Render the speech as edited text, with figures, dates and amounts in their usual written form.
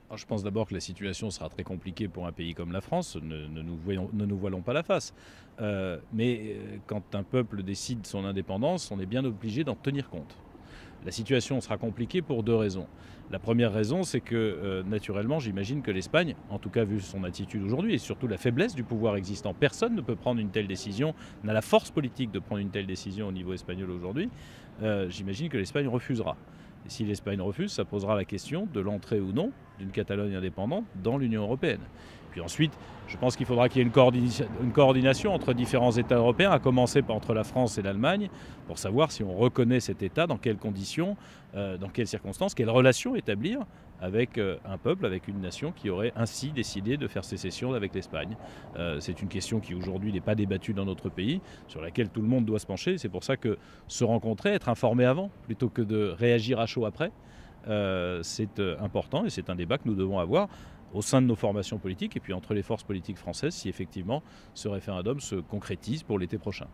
Alors, je pense d'abord que la situation sera très compliquée pour un pays comme la France, ne nous voilons pas la face. Quand un peuple décide son indépendance, on est bien obligé d'en tenir compte. La situation sera compliquée pour deux raisons. La première raison, c'est que naturellement, j'imagine que l'Espagne, en tout cas vu son attitude aujourd'hui, et surtout la faiblesse du pouvoir existant, personne ne peut prendre une telle décision, n'a la force politique de prendre une telle décision au niveau espagnol aujourd'hui, j'imagine que l'Espagne refusera. Et si l'Espagne refuse, ça posera la question de l'entrée ou non d'une Catalogne indépendante dans l'Union européenne. Puis ensuite, je pense qu'il faudra qu'il y ait une coordination entre différents États européens, à commencer par entre la France et l'Allemagne, pour savoir si on reconnaît cet État, dans quelles conditions, dans quelles circonstances, quelles relations établir avec un peuple, avec une nation qui aurait ainsi décidé de faire sécession avec l'Espagne. C'est une question qui aujourd'hui n'est pas débattue dans notre pays, sur laquelle tout le monde doit se pencher. C'est pour ça que se rencontrer, être informé avant, plutôt que de réagir à chaud après, c'est important et c'est un débat que nous devons avoir au sein de nos formations politiques et puis entre les forces politiques françaises si effectivement ce référendum se concrétise pour l'été prochain.